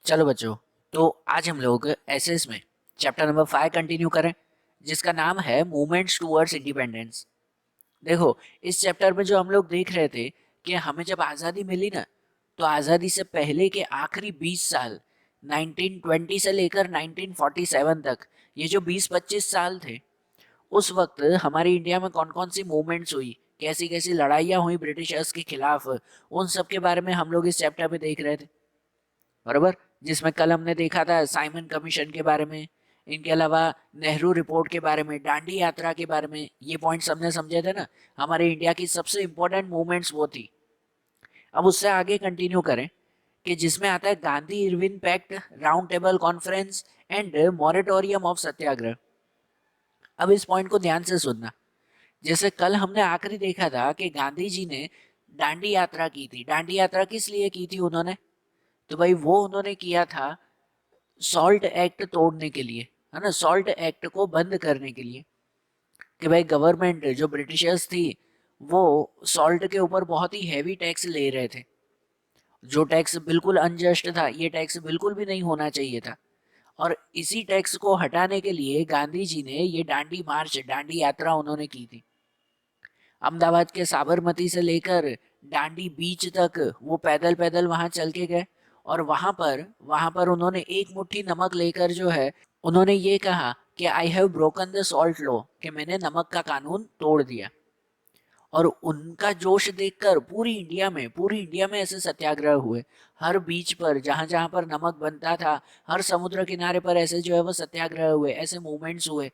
चलो बच्चों, तो आज हम लोग एसएस में चैप्टर नंबर 5 कंटिन्यू करें, जिसका नाम है मूवमेंट्स टूवर्ड्स इंडिपेंडेंस। देखो, इस चैप्टर में जो हम लोग देख रहे थे कि हमें जब आज़ादी मिली ना, तो आज़ादी से पहले के आखिरी 20 साल 1920 से लेकर 1947 तक, ये जो 20-25 साल थे, उस वक्त हमारी इंडिया में कौन कौन सी मूवमेंट्स हुई, कैसी कैसी लड़ाइयाँ हुई ब्रिटिशर्स के खिलाफ, उन सब के बारे में हम लोग इस चैप्टर में देख रहे थे। बराबर। जिसमें कल हमने देखा था साइमन कमीशन के बारे में, इनके अलावा नेहरू रिपोर्ट के बारे में, दांडी यात्रा के बारे में, ये पॉइंट्स हमने समझे थे ना। हमारे इंडिया की सबसे इंपॉर्टेंट मूवमेंट्स वो थी। अब उससे आगे कंटिन्यू करें कि जिसमें आता है Gandhi Irwin pact, round table conference and moratorium of Satyagraha. अब इस पॉइंट को ध्यान से सुनना। जैसे कल हमने आखिरी देखा था कि गांधी जी ने दांडी यात्रा की थी। दांडी यात्रा किस लिए की थी उन्होंने? तो भाई वो उन्होंने किया था सॉल्ट एक्ट तोड़ने के लिए, है ना, सॉल्ट एक्ट को बंद करने के लिए। कि भाई गवर्नमेंट जो ब्रिटिशर्स थी, वो सॉल्ट के ऊपर बहुत ही हैवी टैक्स ले रहे थे, जो टैक्स बिल्कुल अनजस्ट था। ये टैक्स बिल्कुल भी नहीं होना चाहिए था। और इसी टैक्स को हटाने के लिए गांधी जी ने ये दांडी मार्च, दांडी यात्रा उन्होंने की थी। अहमदाबाद के साबरमती से लेकर दांडी बीच तक वो पैदल पैदल वहां चल के गए। और वहां पर उन्होंने एक मुट्ठी नमक लेकर जो है, उन्होंने ये कहा कि I have broken the salt law, कि मैंने नमक का कानून तोड़ दिया। और उनका जोश देखकर पूरी इंडिया में ऐसे सत्याग्रह हुए। हर बीच पर जहां जहां पर नमक बनता था, हर समुद्र किनारे पर ऐसे जो है वो सत्याग्रह हुए, ऐसे मूवमेंट्स हुए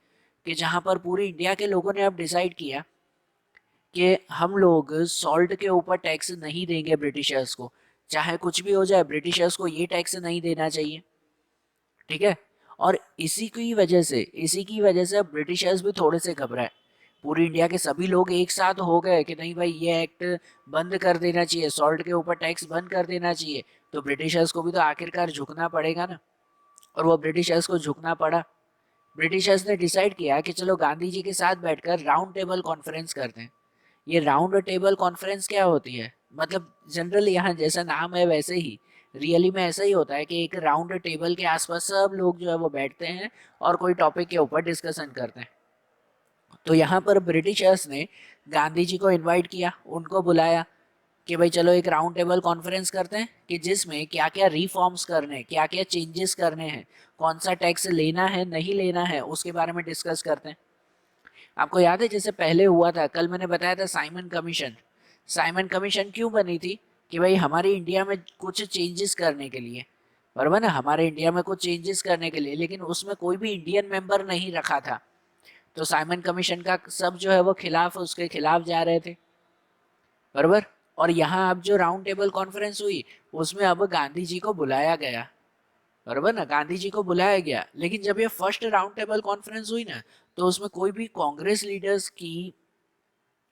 कि जहां पर पूरी इंडिया के लोगों ने अब डिसाइड किया कि हम लोग सॉल्ट के ऊपर टैक्स नहीं देंगे ब्रिटिशर्स को। चाहे कुछ भी हो जाए, ब्रिटिशर्स को ये टैक्स नहीं देना चाहिए। ठीक है। और इसी की वजह से अब ब्रिटिशर्स भी थोड़े से घबराए। पूरी इंडिया के सभी लोग एक साथ हो गए कि नहीं भाई, ये एक्ट बंद कर देना चाहिए, सॉल्ट के ऊपर टैक्स बंद कर देना चाहिए। तो ब्रिटिशर्स को भी तो आखिरकार झुकना पड़ेगा ना। और वो ब्रिटिशर्स को झुकना पड़ा। ब्रिटिशर्स ने डिसाइड किया कि चलो गांधी जी के साथ बैठकर राउंड टेबल कॉन्फ्रेंस करते हैं। ये राउंड टेबल कॉन्फ्रेंस क्या होती है? मतलब जनरली यहाँ जैसा नाम है वैसे ही रियली में ऐसा ही होता है कि एक राउंड टेबल के आसपास सब लोग जो है वो बैठते हैं और कोई टॉपिक के ऊपर डिस्कशन करते हैं। तो यहाँ पर ब्रिटिशर्स ने गांधी जी को इनवाइट किया, उनको बुलाया कि भाई चलो एक राउंड टेबल कॉन्फ्रेंस करते हैं कि जिसमें क्या क्या रिफॉर्म्स करने हैं, क्या क्या चेंजेस करने हैं, कौन सा टैक्स लेना है नहीं लेना है, उसके बारे में डिस्कस करते हैं। आपको याद है जैसे पहले हुआ था, कल मैंने बताया था साइमन कमीशन। साइमन कमीशन क्यों बनी थी? कि भाई हमारे इंडिया में कुछ चेंजेस करने के लिए, बराबर ना, हमारे इंडिया में कुछ चेंजेस करने के लिए, लेकिन उसमें कोई भी इंडियन मेंबर नहीं रखा था। तो साइमन कमीशन का सब जो है वो खिलाफ, उसके खिलाफ जा रहे थे। बराबर। और यहाँ अब जो राउंड टेबल कॉन्फ्रेंस हुई, उसमें अब गांधी जी को बुलाया गया। बराबर ना, गांधी जी को बुलाया गया। लेकिन जब ये फर्स्ट राउंड टेबल कॉन्फ्रेंस हुई ना, तो उसमें कोई भी कांग्रेस लीडर्स की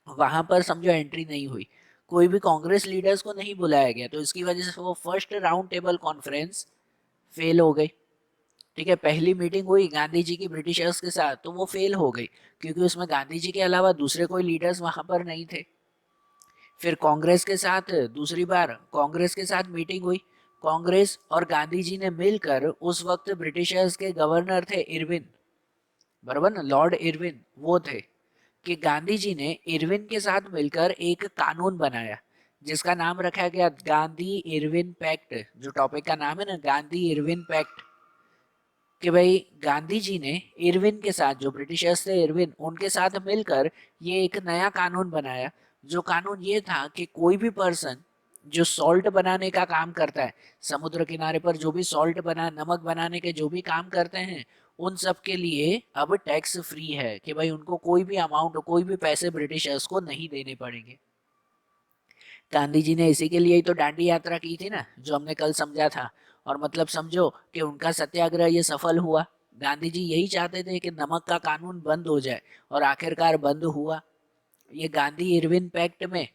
वहां पर समझो एंट्री नहीं हुई। कोई भी कांग्रेस लीडर्स को नहीं बुलाया गया। तो इसकी वजह से वो first round table conference fail हो गई। ठीक है। पहली मीटिंग हुई गांधी जी की ब्रिटिशर्स के साथ, तो वो फेल हो गई, क्योंकि उसमें गांधी जी के अलावा दूसरे कोई लीडर्स वहां पर नहीं थे। फिर कांग्रेस के साथ दूसरी बार कांग्रेस के साथ मीटिंग हुई। कांग्रेस और गांधी जी ने मिलकर, उस वक्त ब्रिटिशर्स के गवर्नर थे इरविन, बराबर ना, लॉर्ड इरविन वो थे, कि गांधी जी ने इरविन के साथ मिलकर एक कानून बनाया, जिसका नाम रखा गया गांधी इरविन पैक्ट। जो टॉपिक का नाम है ना, गांधी इरविन पैक्ट। कि भाई गांधी जी ने इरविन के साथ, जो ब्रिटिशर्स थे इरविन, उनके साथ मिलकर ये एक नया कानून बनाया। जो कानून ये था कि कोई भी पर्सन जो सॉल्ट बनाने का काम करता है, समुद्र किनारे पर जो भी सॉल्ट बना, नमक बनाने के जो भी काम करते हैं, उन सब के लिए अब टैक्स फ्री है। कि भाई उनको कोई भी अमाउंट, कोई भी पैसे ब्रिटिशर्स को नहीं देने पड़ेंगे। गांधी जी ने इसी के लिए ही तो दांडी यात्रा की थी ना, जो हमने कल समझा था। और मतलब समझो कि उनका सत्याग्रह ये सफल हुआ। गांधी जी यही चाहते थे कि नमक का कानून बंद हो जाए, और आखिरकार बंद हुआ। ये गांधी इरविन पैक्ट में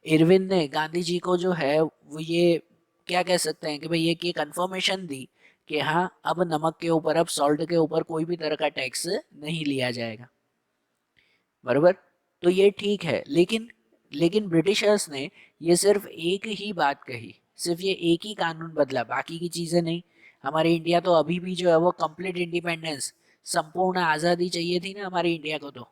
इरविन ने गांधी जी को जो है वो ये क्या कह सकते हैं कि भाई ये कंफर्मेशन दी कि हाँ, अब नमक के ऊपर, अब सॉल्ट के ऊपर कोई भी तरह का टैक्स नहीं लिया जाएगा। बरोबर। तो ये ठीक है, लेकिन ब्रिटिशर्स ने ये सिर्फ एक ही बात कही, सिर्फ ये एक ही कानून बदला, बाकी की चीजें नहीं। हमारी इंडिया तो अभी भी जो है वो कंप्लीट इंडिपेंडेंस, संपूर्ण आज़ादी चाहिए थी ना हमारी इंडिया को, तो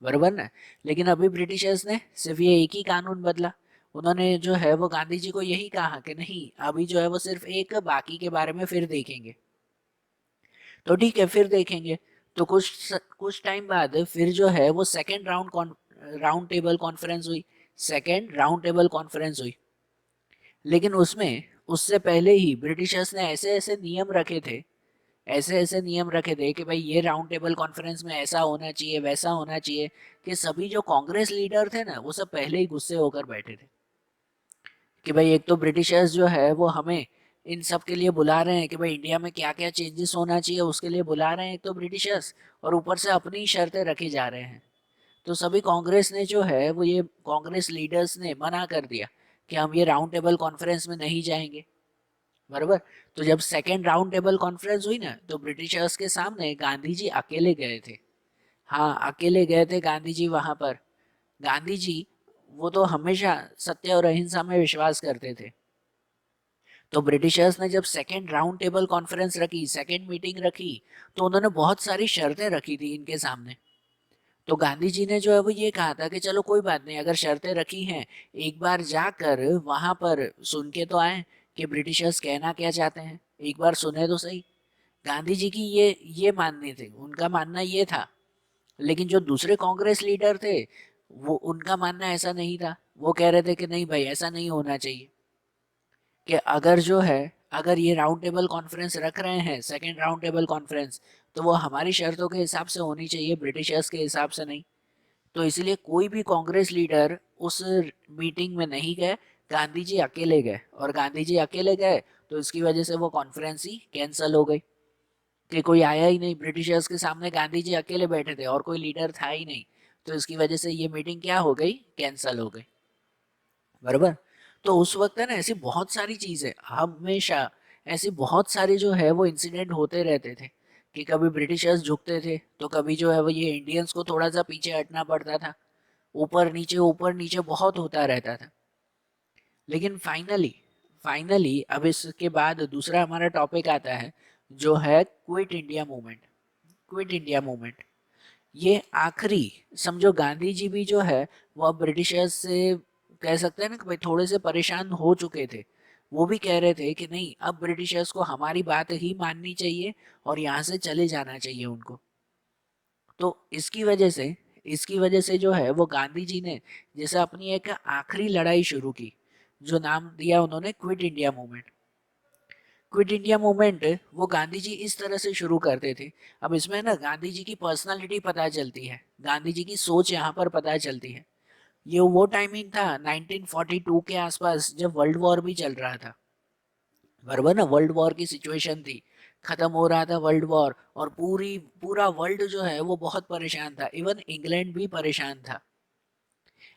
बरोबर ना। लेकिन अभी ब्रिटिशर्स ने सिर्फ ये एक ही कानून बदला। उन्होंने जो है वो गांधी जी को यही कहा कि नहीं, अभी जो है वो सिर्फ एक, बाकी के बारे में फिर देखेंगे। तो ठीक है, फिर देखेंगे। तो कुछ टाइम बाद फिर जो है वो सेकेंड राउंड टेबल कॉन्फ्रेंस हुई। सेकेंड राउंड टेबल कॉन्फ्रेंस हुई, लेकिन उसमें उससे पहले ही ब्रिटिशर्स ने ऐसे ऐसे नियम रखे थे, ऐसे ऐसे नियम रखे थे कि भाई ये राउंड टेबल कॉन्फ्रेंस में ऐसा होना चाहिए, वैसा होना चाहिए, कि सभी जो कांग्रेस लीडर थे ना वो सब पहले ही गुस्से होकर बैठे थे कि भाई एक तो ब्रिटिशर्स जो है वो हमें इन सब के लिए बुला रहे हैं कि भाई इंडिया में क्या क्या चेंजेस होना चाहिए उसके लिए बुला रहे हैं एक तो ब्रिटिशर्स, और ऊपर से अपनी शर्तें रखी जा रहे हैं। तो सभी कांग्रेस ने जो है वो, ये कांग्रेस लीडर्स ने मना कर दिया कि हम ये राउंड टेबल कॉन्फ्रेंस में नहीं जाएंगे, बराबर। तो जब सेकेंड राउंड टेबल कॉन्फ्रेंस हुई ना, तो ब्रिटिशर्स के सामने गांधी जी अकेले गए थे। हाँ, अकेले गए थे गांधी जी वहां पर। गांधी जी वो तो हमेशा सत्य और अहिंसा में विश्वास करते थे। तो ब्रिटिशर्स ने जब सेकेंड राउंड टेबल कॉन्फ्रेंस रखी, सेकेंड मीटिंग रखी, तो उन्होंने बहुत सारी शर्तें रखी थी इनके सामने। तो गांधी जी ने जो है वो ये कहा था कि चलो कोई बात नहीं, अगर शर्तें रखी हैं, एक बार जाकर वहां पर सुन के तो आए कि ब्रिटिशर्स कहना क्या चाहते हैं, एक बार सुने तो सही। गांधी जी की ये माननी थी, उनका मानना ये था। लेकिन जो दूसरे कांग्रेस लीडर थे, वो उनका मानना ऐसा नहीं था। वो कह रहे थे कि नहीं भाई, ऐसा नहीं होना चाहिए, कि अगर जो है, अगर ये राउंड टेबल कॉन्फ्रेंस रख रहे हैं, सेकेंड राउंड टेबल कॉन्फ्रेंस, तो वो हमारी शर्तों के हिसाब से होनी चाहिए, ब्रिटिशर्स के हिसाब से नहीं। तो इसलिए कोई भी कांग्रेस लीडर उस मीटिंग में नहीं गए, गांधी जी अकेले गए, और गांधी जी अकेले गए तो इसकी वजह से वो कॉन्फ्रेंस ही कैंसिल हो गई, कि कोई आया ही नहीं। ब्रिटिशर्स के सामने गांधी जी अकेले बैठे थे और कोई लीडर था ही नहीं, तो इसकी वजह से ये मीटिंग क्या हो गई, कैंसिल हो गई, बराबर। तो उस वक्त है ना, ऐसी बहुत सारी चीजें, हमेशा ऐसी बहुत सारी जो है वो इंसिडेंट होते रहते थे, कि कभी ब्रिटिशर्स झुकते थे तो कभी जो है वो ये इंडियंस को थोड़ा सा पीछे हटना पड़ता था, ऊपर नीचे बहुत होता रहता था। लेकिन फाइनली, अब इसके बाद दूसरा हमारा टॉपिक आता है, जो है quit India movement. Quit India movement, ये आखिरी, समझो गांधी जी भी जो है वो अब ब्रिटिशर्स से, कह सकते हैं ना कि भाई थोड़े से परेशान हो चुके थे। वो भी कह रहे थे कि नहीं, अब ब्रिटिशर्स को हमारी बात ही माननी चाहिए और यहाँ से चले जाना चाहिए उनको। तो इसकी वजह से जो है वो गांधी जी ने जैसे अपनी एक आखिरी लड़ाई शुरू की, जो नाम दिया उन्होंने quit India movement. Quit India movement वो गांधी जी इस तरह से शुरू करते थे। अब इसमें ना गांधी जी की पर्सनालिटी पता चलती है, गांधी जी की सोच यहाँ पर पता चलती है। ये वो टाइमिंग था 1942 के आसपास, जब वर्ल्ड वॉर भी चल रहा था, बराबर ना। वर्ल्ड वॉर की सिचुएशन थी, खत्म हो रहा था वर्ल्ड वॉर, और पूरा वर्ल्ड जो है वो बहुत परेशान था, इवन इंग्लैंड भी परेशान था।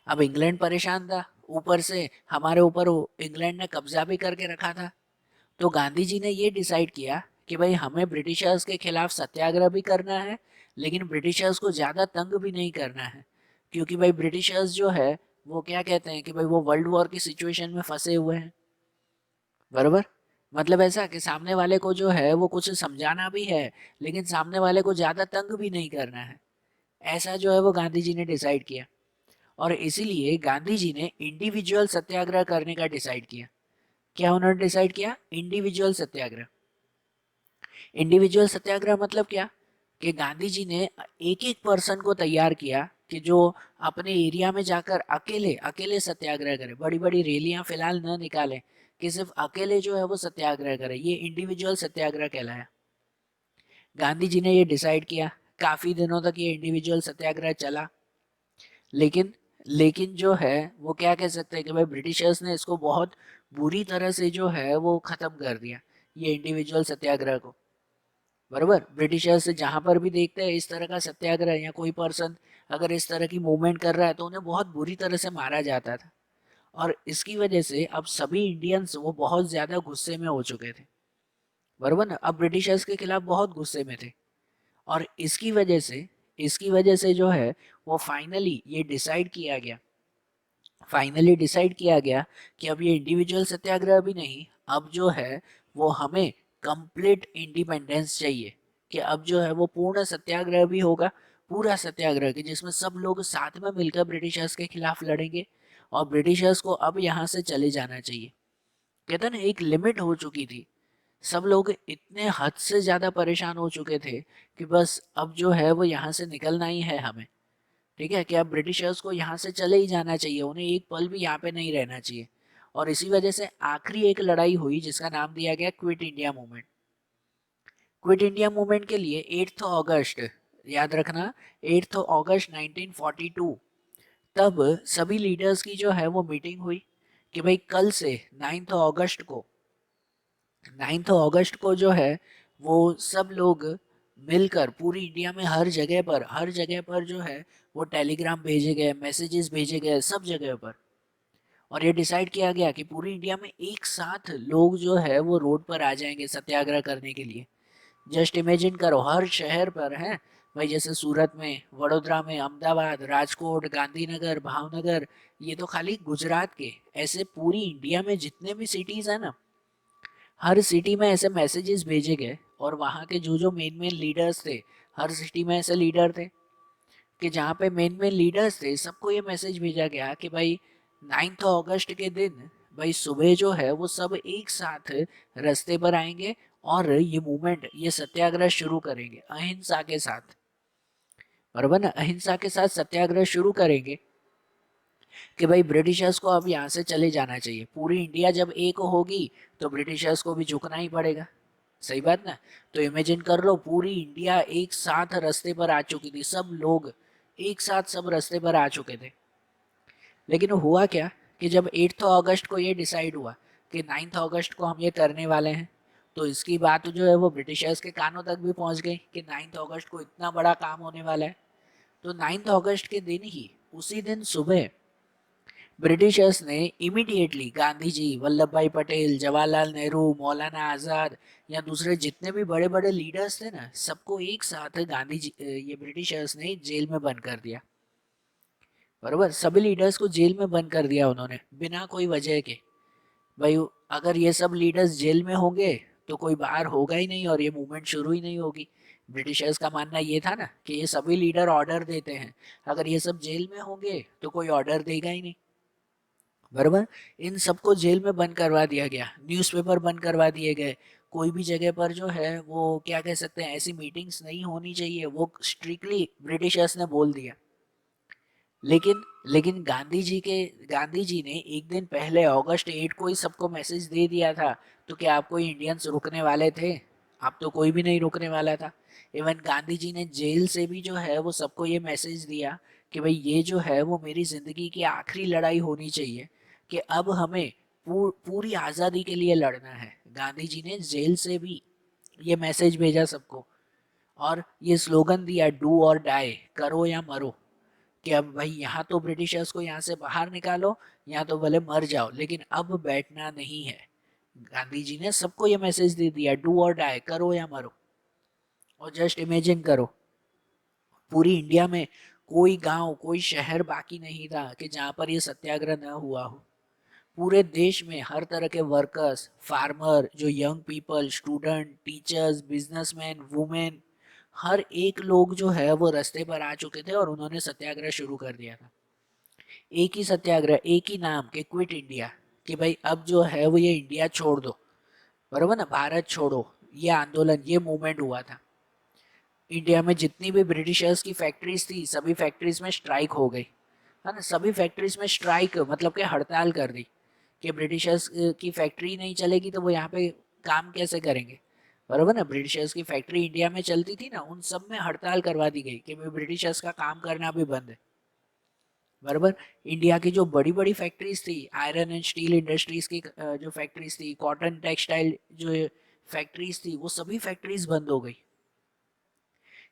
अब इंग्लैंड परेशान था, ऊपर से हमारे ऊपर इंग्लैंड ने कब्जा भी करके रखा था। तो गांधी जी ने ये डिसाइड किया कि भाई हमें ब्रिटिशर्स के खिलाफ सत्याग्रह भी करना है, लेकिन ब्रिटिशर्स को ज़्यादा तंग भी नहीं करना है, क्योंकि भाई ब्रिटिशर्स जो है वो क्या कहते हैं कि भाई वो वर्ल्ड वॉर की सिचुएशन में फंसे हुए हैं, बरोबर। मतलब ऐसा कि सामने वाले को जो है वो कुछ समझाना भी है, लेकिन सामने वाले को ज़्यादा तंग भी नहीं करना है, ऐसा जो है वो गांधी जी ने डिसाइड किया। और इसीलिए गांधी जी ने इंडिविजुअल सत्याग्रह करने का डिसाइड किया। क्या उन्होंने डिसाइड किया, इंडिविजुअल सत्याग्रह। इंडिविजुअल सत्याग्रह मतलब क्या, कि गांधी जी ने एक एक पर्सन को तैयार किया कि जो अपने एरिया में जाकर अकेले अकेले सत्याग्रह करे, बड़ी बड़ी रैलियां फिलहाल न निकाले, कि सिर्फ अकेले जो है वो सत्याग्रह करे, ये इंडिविजुअल सत्याग्रह कहलाया। गांधी जी ने ये डिसाइड किया, काफी दिनों तक ये इंडिविजुअल सत्याग्रह चला। लेकिन लेकिन जो है वो क्या कह सकते हैं कि भाई ब्रिटिशर्स ने इसको बहुत बुरी तरह से जो है वो खत्म कर दिया, ये इंडिविजुअल सत्याग्रह को, बरोबर। ब्रिटिशर्स से जहां पर भी देखते हैं इस तरह का सत्याग्रह या कोई पर्सन अगर इस तरह की मूवमेंट कर रहा है, तो उन्हें बहुत बुरी तरह से मारा जाता था। और इसकी वजह से अब सभी इंडियंस वो बहुत ज्यादा गुस्से में हो चुके थे, बरोबर ना। अब ब्रिटिशर्स के खिलाफ बहुत गुस्से में थे, और इसकी वजह से जो है वो फाइनली ये डिसाइड किया गया फाइनली डिसाइड किया गया कि अब ये इंडिविजुअल सत्याग्रह भी नहीं, अब जो है वो हमें कंप्लीट इंडिपेंडेंस चाहिए, कि अब जो है वो पूर्ण सत्याग्रह भी होगा, पूरा सत्याग्रह कि जिसमें सब लोग साथ में मिलकर ब्रिटिशर्स के खिलाफ लड़ेंगे, और ब्रिटिशर्स को अब यहाँ से चले जाना चाहिए। कहते ना एक लिमिट हो चुकी थी, सब लोग इतने हद से ज़्यादा परेशान हो चुके थे कि बस अब जो है वो यहाँ से निकलना ही है हमें। ठीक है, कि अब ब्रिटिशर्स को यहाँ से चले ही जाना चाहिए, उन्हें एक पल भी यहाँ पे नहीं रहना चाहिए। और इसी वजह से आखिरी एक लड़ाई हुई जिसका नाम दिया गया quit India movement. Quit India movement के लिए 8 अगस्त, याद रखना, 8 अगस्त 1942, तब सभी लीडर्स की जो है वो मीटिंग हुई कि भाई कल से 9 अगस्त को जो है वो सब लोग मिलकर पूरी इंडिया में हर जगह पर जो है वो टेलीग्राम भेजे गए, मैसेजेस भेजे गए सब जगह पर। और ये डिसाइड किया गया कि पूरी इंडिया में एक साथ लोग जो है वो रोड पर आ जाएंगे सत्याग्रह करने के लिए। जस्ट इमेजिन करो, हर शहर पर है भाई, जैसे सूरत में, वडोदरा में, अहमदाबाद, राजकोट, गांधीनगर, भावनगर, ये तो खाली गुजरात के, ऐसे पूरी इंडिया में जितने भी सिटीज है ना, हर सिटी में ऐसे मैसेजेस भेजे गए। और वहाँ के जो जो मेन मेन लीडर्स थे, हर सिटी में ऐसे लीडर थे कि जहाँ पे मेन मेन लीडर्स थे सबको ये मैसेज भेजा गया कि भाई 9 अगस्त के दिन भाई सुबह जो है वो सब एक साथ रास्ते पर आएंगे और ये मूवमेंट, ये सत्याग्रह शुरू करेंगे अहिंसा के साथ। बराबर ना, अहिंसा के साथ सत्याग्रह शुरू करेंगे कि भाई ब्रिटिशर्स को अब यहाँ से चले जाना चाहिए। पूरी इंडिया जब एक होगी तो ब्रिटिशर्स को भी झुकना ही पड़ेगा। सही बात ना। तो इमेजिन कर लो, पूरी इंडिया एक साथ रास्ते पर आ चुकी थी, सब लोग एक साथ सब रास्ते पर आ चुके थे। लेकिन हुआ क्या कि जब 8 अगस्त को ये डिसाइड हुआ कि 9 अगस्त को हम ये करने वाले हैं, तो इसकी बात जो है वो ब्रिटिशर्स के कानों तक भी पहुंच गई कि 9 अगस्त को इतना बड़ा काम होने वाला है। तो 9 अगस्त के दिन ही, उसी दिन सुबह, ब्रिटिशर्स ने इमीडिएटली गांधी जी, वल्लभ भाई पटेल, जवाहरलाल नेहरू, मौलाना आज़ाद या दूसरे जितने भी बड़े बड़े लीडर्स थे ना, सबको एक साथ गांधी जी, ये ब्रिटिशर्स ने जेल में बंद कर दिया। बराबर, सभी लीडर्स को जेल में बंद कर दिया उन्होंने बिना कोई वजह के। भाई अगर ये सब लीडर्स जेल में होंगे तो कोई बाहर होगा ही नहीं और ये मूवमेंट शुरू ही नहीं होगी। ब्रिटिशर्स का मानना ये था ना कि ये सभी लीडर ऑर्डर देते हैं, अगर ये सब जेल में होंगे तो कोई ऑर्डर देगा ही नहीं। बराबर, इन सबको जेल में बंद करवा दिया गया, न्यूज़पेपर बंद करवा दिए गए, कोई भी जगह पर जो है वो क्या कह सकते हैं, ऐसी मीटिंग्स नहीं होनी चाहिए, वो स्ट्रिक्टली ब्रिटिशर्स ने बोल दिया। लेकिन लेकिन गांधी जी ने एक दिन पहले अगस्त 8 को ही सबको मैसेज दे दिया था, तो क्या आपको इंडियंस रुकने वाले थे? आप तो कोई भी नहीं रुकने वाला था। इवन गांधी जी ने जेल से भी जो है वो सबको ये मैसेज दिया कि भाई ये जो है वो मेरी जिंदगी की आखिरी लड़ाई होनी चाहिए, कि अब हमें पूरी आज़ादी के लिए लड़ना है। गांधी जी ने जेल से भी ये मैसेज भेजा सबको, और ये स्लोगन दिया, डू और डाई, करो या मरो, कि अब भाई यहाँ तो ब्रिटिशर्स को यहाँ से बाहर निकालो, यहाँ तो भले मर जाओ लेकिन अब बैठना नहीं है। गांधी जी ने सबको ये मैसेज दे दिया, डू और डाई, करो या मरो। और जस्ट इमेजिन करो, पूरी इंडिया में कोई गांव, कोई शहर बाकी नहीं था कि जहाँ पर ये सत्याग्रह न हुआ हो। पूरे देश में हर तरह के वर्कर्स, फार्मर, जो young people, student, teachers, businessman, women, हर एक लोग जो है वो रास्ते पर आ चुके थे और उन्होंने सत्याग्रह शुरू कर दिया था। एक ही सत्याग्रह, एक ही नाम, के क्विट इंडिया, कि भाई अब जो है वो ये इंडिया छोड़ दो। बरोबर ना, भारत छोड़ो, ये आंदोलन, ये मूवमेंट हुआ था। इंडिया में जितनी भी ब्रिटिशर्स की फैक्ट्रीज थी सभी फैक्ट्रीज में स्ट्राइक हो गई, है ना, सभी फैक्ट्रीज में स्ट्राइक मतलब कि हड़ताल कर दी कि ब्रिटिशर्स की फैक्ट्री नहीं चलेगी तो वो यहाँ पे काम कैसे करेंगे। बरोबर ना, ब्रिटिशर्स की फैक्ट्री इंडिया में चलती थी ना, उन सब में हड़ताल करवा दी गई कि भाई ब्रिटिशर्स का काम करना भी बंद है। बराबर, इंडिया की जो बड़ी बड़ी फैक्ट्रीज थी, आयरन एंड स्टील इंडस्ट्रीज की जो फैक्ट्रीज थी, कॉटन टेक्सटाइल जो फैक्ट्रीज थी, वो सभी फैक्ट्रीज बंद हो गई।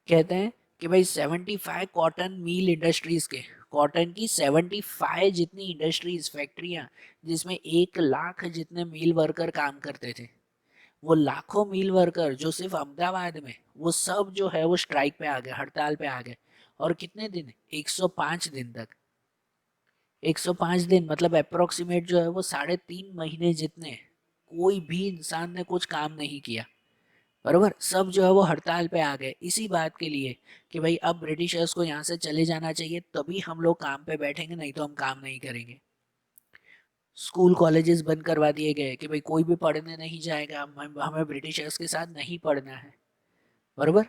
कहते हैं कि भाई 75 कॉटन मील इंडस्ट्रीज के, कॉटन की 75 जितनी इंडस्ट्रीज, फैक्ट्रियां, जिसमें 1 लाख जितने मील वर्कर काम करते थे, वो लाखों मील वर्कर जो सिर्फ अहमदाबाद में, वो सब जो है वो स्ट्राइक पे आ गए, हड़ताल पे आ गए। और कितने दिन? 105 दिन तक। 105 दिन मतलब अप्रोक्सीमेट जो है वो 3.5 महीने जितने कोई भी इंसान ने कुछ काम नहीं किया, बरोबर। सब जो है वो हड़ताल पे आ गए इसी बात के लिए कि भाई अब ब्रिटिशर्स को यहाँ से चले जाना चाहिए, तभी हम लोग काम पे बैठेंगे, नहीं तो हम काम नहीं करेंगे। स्कूल कॉलेजेस बंद करवा दिए गए कि भाई कोई भी पढ़ने नहीं जाएगा, हमें ब्रिटिशर्स के साथ नहीं पढ़ना है, बरोबर।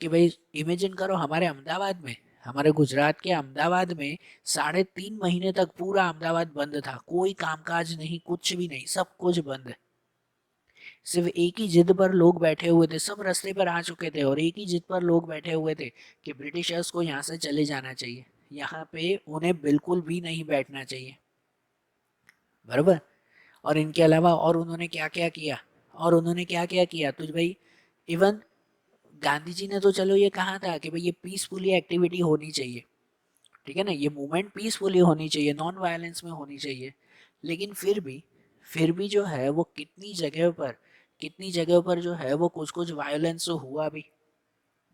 कि भाई इमेजिन करो हमारे अहमदाबाद में, हमारे गुजरात के अहमदाबाद में 3.5 महीने तक पूरा अहमदाबाद बंद था, कोई कामकाज नहीं, कुछ भी नहीं, सब कुछ बंद। सिर्फ एक ही जिद पर लोग बैठे हुए थे, सब रास्ते पर आ चुके थे और एक ही जिद पर लोग बैठे हुए थे कि ब्रिटिशर्स को यहाँ से चले जाना चाहिए, यहाँ पे उन्हें बिल्कुल भी नहीं बैठना चाहिए, बराबर। और इनके अलावा और उन्होंने क्या क्या किया, तो भाई इवन गांधी जी ने तो चलो ये कहा था कि भाई ये पीसफुली एक्टिविटी होनी चाहिए, ठीक है ना, ये मूवमेंट पीसफुली होनी चाहिए, नॉन वायलेंस में होनी चाहिए, लेकिन फिर भी जो है वो कितनी जगह पर जो है वो कुछ कुछ वायलेंस हुआ भी,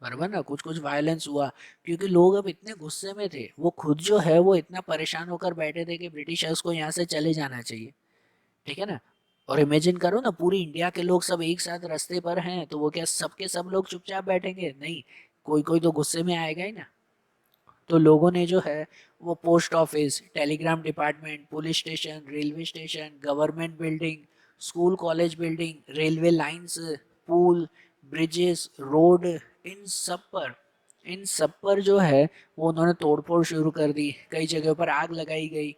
बराबर ना, कुछ कुछ वायलेंस हुआ, क्योंकि लोग अब इतने गुस्से में थे, वो खुद जो है वो इतना परेशान होकर बैठे थे कि ब्रिटिशर्स को यहाँ से चले जाना चाहिए, ठीक है ना। और इमेजिन करो ना, पूरी इंडिया के लोग सब एक साथ रास्ते पर हैं, तो वो क्या सबके सब लोग चुपचाप बैठेंगे? नहीं, कोई कोई तो गुस्से में आएगा ही ना। तो लोगों ने जो है वो post office, telegram department, police station, railway station, government building, school college building, railway lines, पुल, ब्रिजेस, रोड, इन सब पर जो है वो उन्होंने तोड़फोड़ शुरू कर दी, कई जगह पर आग लगाई गई,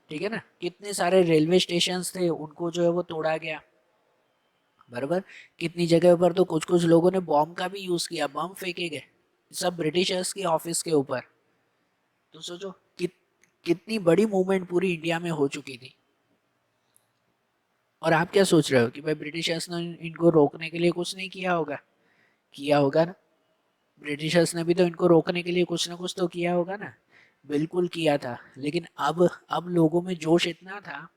ठीक है ना। कितने सारे रेलवे स्टेशन थे उनको जो है वो तोड़ा गया, बराबर। कितनी जगह पर तो कुछ कुछ लोगों ने बॉम्ब का भी यूज किया, बम फेंके गए सब ब्रिटिशर्स के ऑफिस के ऊपर। तो सोचो कितनी बड़ी मूवमेंट पूरी इंडिया में हो चुकी थी। और आप क्या सोच रहे हो कि भाई ब्रिटिशर्स ने इनको रोकने के लिए कुछ नहीं किया होगा? किया होगा ना, ब्रिटिशर्स ने भी तो इनको रोकने के लिए कुछ ना कुछ तो किया होगा ना, बिल्कुल किया था। लेकिन अब लोगों में जोश इतना था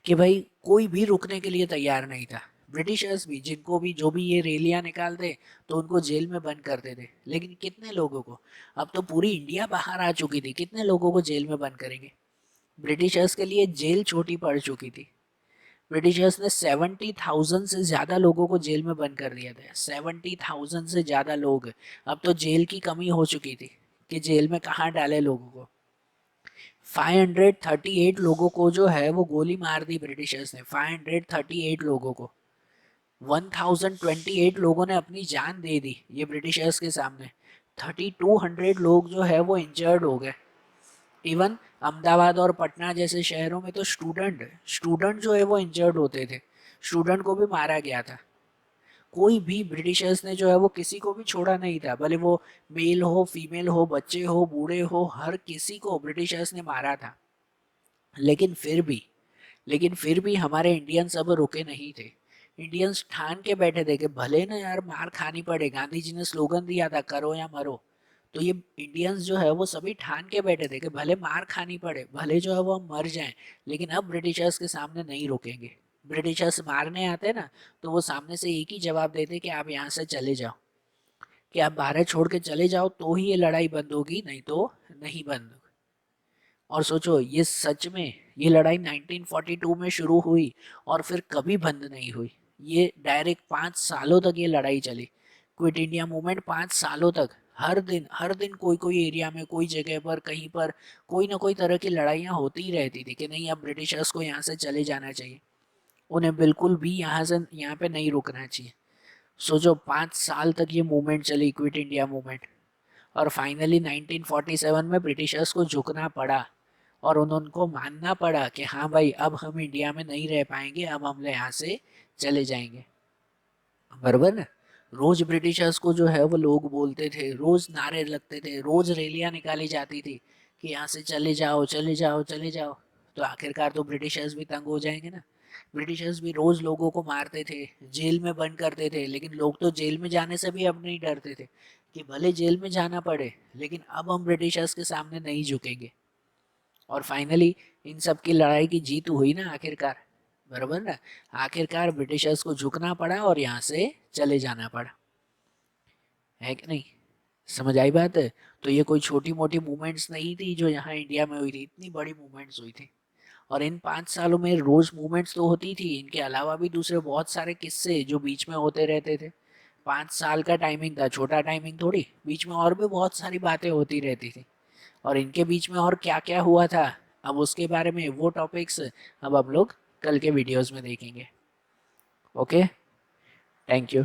कि भाई कोई भी रुकने के लिए तैयार नहीं था। ब्रिटिशर्स भी, जिनको भी जो भी ये रैलियां निकालते तो उनको जेल में बंद करते थे, लेकिन कितने लोगों को, अब तो पूरी इंडिया बाहर आ चुकी थी, कितने लोगों को जेल में बंद करेंगे? ब्रिटिशर्स के लिए जेल छोटी पड़ चुकी थी। ब्रिटिशर्स ने 70,000 से ज़्यादा लोगों को जेल में बंद कर दिया था, 70,000 से ज़्यादा लोग। अब तो जेल की कमी हो चुकी थी कि जेल में कहाँ डाले लोगों को। 538 लोगों को जो है वो गोली मार दी ब्रिटिशर्स ने, 538 लोगों को। 1028 लोगों ने अपनी जान दे दी ये ब्रिटिशर्स के सामने। 3200 लोग जो है वो इंजर्ड हो गए। इवन अहमदाबाद और पटना जैसे शहरों में तो स्टूडेंट जो है वो इंजर्ड होते थे, स्टूडेंट को भी मारा गया था। कोई भी ब्रिटिशर्स ने जो है वो किसी को भी छोड़ा नहीं था, भले वो मेल हो, फीमेल हो, बच्चे हो, बूढ़े हो, हर किसी को ब्रिटिशर्स ने मारा था। लेकिन फिर भी हमारे इंडियंस अब रुके नहीं थे। इंडियंस ठान के बैठे थे कि भले ना यार मार खानी पड़े, गांधी जी ने स्लोगन दिया था करो या मरो। तो ये इंडियंस जो है वो सभी ठान के बैठे थे कि भले मार खानी पड़े, भले जो है वो हम मर जाएं, लेकिन अब ब्रिटिशर्स के सामने नहीं रुकेंगे। ब्रिटिशर्स मारने आते ना, तो वो सामने से एक ही जवाब देते कि आप यहाँ से चले जाओ, कि आप भारत छोड़ के चले जाओ तो ही ये लड़ाई बंद होगी, नहीं तो नहीं बंद होगी। और सोचो ये सच में, ये लड़ाई 1942 में शुरू हुई और फिर कभी बंद नहीं हुई। ये डायरेक्ट 5 सालों तक ये लड़ाई चली। क्विट इंडिया मूवमेंट 5 सालों तक, हर दिन कोई कोई एरिया में, कोई जगह पर, कहीं पर कोई ना कोई तरह की लड़ाइयाँ होती ही रहती थी कि नहीं अब ब्रिटिशर्स को यहाँ से चले जाना चाहिए, उन्हें बिल्कुल भी यहाँ पे नहीं रुकना चाहिए। सोचो 5 साल तक ये मूवमेंट चली, क्विट इंडिया मूवमेंट। और फाइनली 1947 में ब्रिटिशर्स को झुकना पड़ा और उनको मानना पड़ा कि हाँ भाई अब हम इंडिया में नहीं रह पाएंगे, अब हम यहाँ से चले जाएंगे, बराबर ना। रोज ब्रिटिशर्स को जो है वो लोग बोलते थे, रोज नारे लगते थे, रोज रैलियां निकाली जाती थी कि यहाँ से चले जाओ, चले जाओ, चले जाओ। तो आखिरकार तो ब्रिटिशर्स भी तंग हो जाएंगे ना। ब्रिटिशर्स भी रोज लोगों को मारते थे, जेल में बंद करते थे, लेकिन लोग तो जेल में जाने से भी अब नहीं डरते थे कि भले जेल में जाना पड़े, लेकिन अब हम ब्रिटिशर्स के सामने नहीं झुकेंगे। और फाइनली इन सब की लड़ाई की जीत हुई ना आखिरकार, बराबर ना। आखिरकार ब्रिटिशर्स को झुकना पड़ा और यहाँ से चले जाना पड़ा, है कि नहीं। समझ आई बात है? तो ये कोई छोटी मोटी मूवमेंट्स नहीं थी जो यहाँ इंडिया में हुई थी, इतनी बड़ी मूवमेंट्स हुई थी। और इन 5 सालों में रोज मूवमेंट्स तो होती थी, इनके अलावा भी दूसरे बहुत सारे किस्से जो बीच में होते रहते थे। 5 साल का टाइमिंग था, छोटा टाइमिंग थोड़ी, बीच में और भी बहुत सारी बातें होती रहती थी। और इनके बीच में और क्या क्या हुआ था, अब उसके बारे में वो टॉपिक्स अब हम लोग कल के वीडियोस में देखेंगे। Okay, thank you.